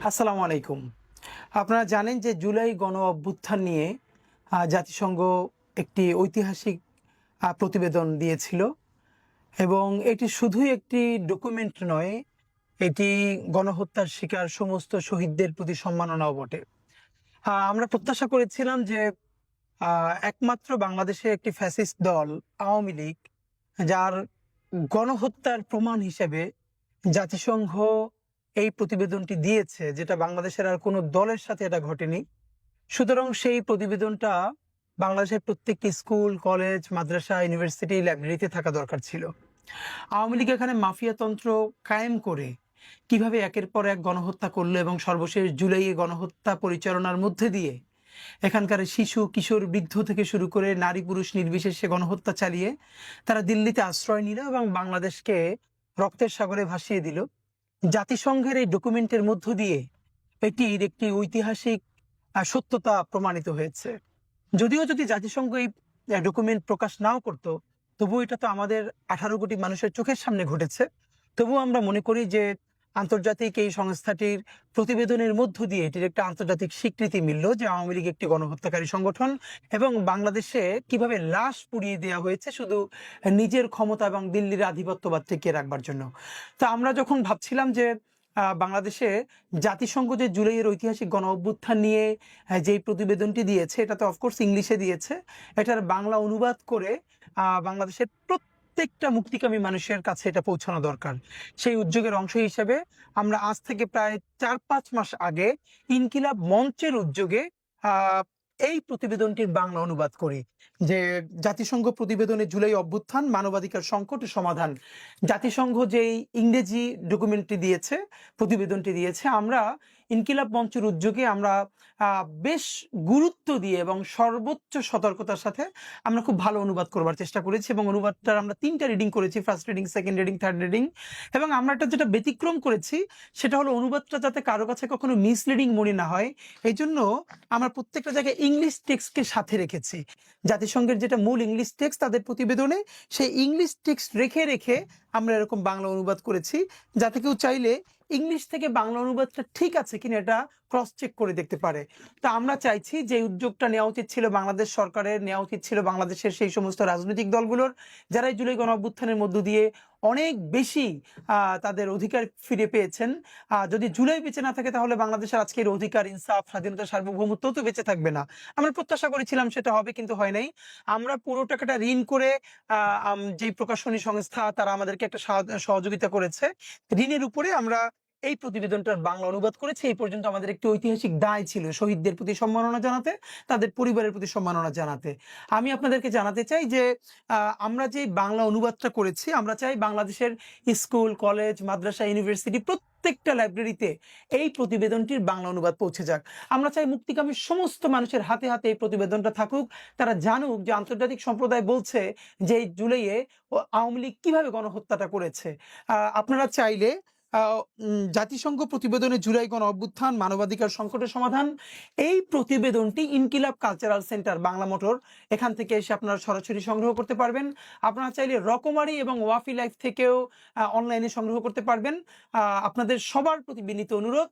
আসসালামু আলাইকুম। আপনারা জানেন যে জুলাই গণ অভ্যুত্থান নিয়ে জাতিসংঘ একটি ঐতিহাসিক প্রতিবেদন দিয়েছিল এবং এটি শুধুই একটি ডকুমেন্ট নয়, এটি গণহত্যার শিকার সমস্ত শহীদদের প্রতি সম্মাননাও বটে। আমরা প্রত্যাশা করেছিলাম যে একমাত্র বাংলাদেশের একটি ফ্যাসিস্ট দল আওয়ামী লীগ, যার গণহত্যার প্রমাণ হিসেবে জাতিসংঘ এই প্রতিবেদনটি দিয়েছে, যেটা বাংলাদেশের আর কোনো দলের সাথে এটা ঘটেনি। সুতরাং সেই প্রতিবেদনটা বাংলাদেশের প্রত্যেকটি স্কুল, কলেজ, মাদ্রাসা, ইউনিভার্সিটি, লাইব্রেরিতে থাকা দরকার ছিল। আওয়ামী লীগ এখানে মাফিয়াতন্ত্র কায়েম করে কিভাবে একের পর এক গণহত্যা করলো এবং সর্বশেষ জুলাইয়ে গণহত্যা পরিচালনার মধ্যে দিয়ে এখানকার শিশু, কিশোর, বৃদ্ধ থেকে শুরু করে নারী পুরুষ নির্বিশেষে গণহত্যা চালিয়ে তারা দিল্লিতে আশ্রয় নিল এবং বাংলাদেশকে রক্তের সাগরে ভাসিয়ে দিল। জাতিসংঘের এই ডকুমেন্টের মধ্য দিয়ে এটির একটি ঐতিহাসিক সত্যতা প্রমাণিত হয়েছে। যদিও যদি জাতিসংঘ এই ডকুমেন্ট প্রকাশ নাও করতো, তবুও এটা তো আমাদের 18 কোটি মানুষের চোখের সামনে ঘটেছে। তবুও আমরা মনে করি যে আন্তর্জাতিক এই সংস্থাটির প্রতিবেদনের মধ্য দিয়ে এটির একটা আন্তর্জাতিক স্বীকৃতি মিলল যে আওয়ামী লীগ একটি গণহত্যাকারী সংগঠন এবং বাংলাদেশে কিভাবে লাশ পুড়িয়ে দেওয়া হয়েছে শুধু নিজের ক্ষমতা এবং দিল্লির আধিপত্যবাদ টিকিয়ে রাখবার জন্য। তো আমরা যখন ভাবছিলাম যে বাংলাদেশে জাতিসংঘ যে জুলাইয়ের ঐতিহাসিক গণ অভ্যুত্থান নিয়ে যেই প্রতিবেদনটি দিয়েছে, এটা তো অফকোর্স ইংলিশে দিয়েছে, এটার বাংলা অনুবাদ করে বাংলাদেশের প্রত্যেকটা মুক্তিকামী মানুষের কাছে এটা পৌঁছানো দরকার। সেই উদ্যোগের অংশ হিসেবে আমরা আজ থেকে প্রায় 4-5 মাস আগে ইনকিলাব মঞ্চের উদ্যোগে এই প্রতিবেদনটির বাংলা অনুবাদ করি, যে জাতিসংঘ প্রতিবেদনে জুলাই অভ্যুত্থান, মানবাধিকার সংকট ও সমাধান। জাতিসংঘ যেই ইংরেজি ডকুমেন্টটি দিয়েছে, প্রতিবেদনটি দিয়েছে, আমরা ইনকিলাব মঞ্চের উদ্যোগে আমরা বেশ গুরুত্ব দিয়ে এবং সর্বোচ্চ সতর্কতার সাথে আমরা খুব ভালো অনুবাদ করবার চেষ্টা করেছি এবং অনুবাদটার আমরা 3টা রিডিং করেছি, first reading, second reading, third reading. এবং আমরা একটা যেটা ব্যতিক্রম করেছি সেটা হলো অনুবাদটা যাতে কারো কাছে কখনো মিসলিডিং মনে না হয়, এই জন্য আমরা প্রত্যেকটা জায়গায় ইংলিশ টেক্সটকে সাথে রেখেছি। জাতিসংঘের যেটা মূল ইংলিশ টেক্সট তাদের প্রতিবেদনে, সেই ইংলিশ টেক্সট রেখে রেখে আমরা এরকম বাংলা অনুবাদ করেছি, যাতে কেউ চাইলে ইংলিশ থেকে বাংলা অনুবাদটা ঠিক আছে কিনা এটা ক্রস চেক করে দেখতে পারে। তা আমরা চাইছি যে উদ্যোগটা নেওয়া উচিত ছিল বাংলাদেশ সরকারের, নেওয়া উচিত ছিল বাংলাদেশের সেই সমস্ত রাজনৈতিক দলগুলোর যারা এই জুলাই গণ অভ্যুত্থানের মধ্য দিয়ে অনেক বেশি তাদের অধিকার ফিরে পেয়েছেন। যদি জুলাই বেঁচে না থাকে তাহলে বাংলাদেশের আজকের অধিকার, ইনসাফ, স্বাধীনতা, সার্বভৌমত্ব তো বেঁচে থাকবে না। আমরা প্রত্যাশা করেছিলাম সেটা হবে, কিন্তু হয় নাই। আমরা পুরো টাকাটা ঋণ করে যেই প্রকাশনী সংস্থা তারা আমাদেরকে একটা সহযোগিতা করেছে, ঋণের উপরে আমরা এই প্রতিবেদনটার বাংলা অনুবাদ করেছি। এই পর্যন্ত আমাদের একটি ঐতিহাসিক দায় ছিল শহীদদের প্রতি সম্মাননা জানাতে, তাদের পরিবারের প্রতি সম্মাননা জানাতে। আমি আপনাদেরকে জানাতে চাই যে আমরা যে বাংলা অনুবাদটা করেছি, আমরা চাই বাংলাদেশের স্কুল, কলেজ, মাদ্রাসা, ইউনিভার্সিটি, প্রত্যেকটা লাইব্রেরিতে এই প্রতিবেদনটির বাংলা অনুবাদ পৌঁছে যাক। আমরা চাই মুক্তিকামী সমস্ত মানুষের হাতে হাতে এই প্রতিবেদনটা থাকুক, তারা জানুক যে আন্তর্জাতিক সম্প্রদায় বলছে যে এই জুলাইয়ে আওয়ামী লীগ কিভাবে গণহত্যাটা করেছে। আপনারা চাইলে জাতিসংঘ প্রতিবেদনে জুলাই গণ অভ্যুত্থান, মানবাধিকার সংকটের সমাধান, এই প্রতিবেদনটি ইনকিলাব কালচারাল সেন্টার, বাংলা মোটর, এখান থেকে এসে আপনারা সরাসরি সংগ্রহ করতে পারবেন। আপনারা চাইলে রকমারি এবং ওয়াফি লাইফ থেকেও অনলাইনে সংগ্রহ করতে পারবেন। আপনাদের সবার প্রতি বিনীত অনুরোধ,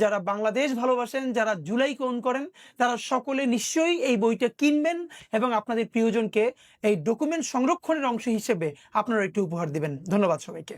যারা বাংলাদেশ ভালোবাসেন, যারা জুলাই গ্রহণ করেন, তারা সকলে নিশ্চয়ই এই বইটা কিনবেন এবং আপনাদের প্রিয়জনকে এই ডকুমেন্ট সংরক্ষণের অংশ হিসেবে আপনারা একটু উপহার দিবেন। ধন্যবাদ সবাইকে।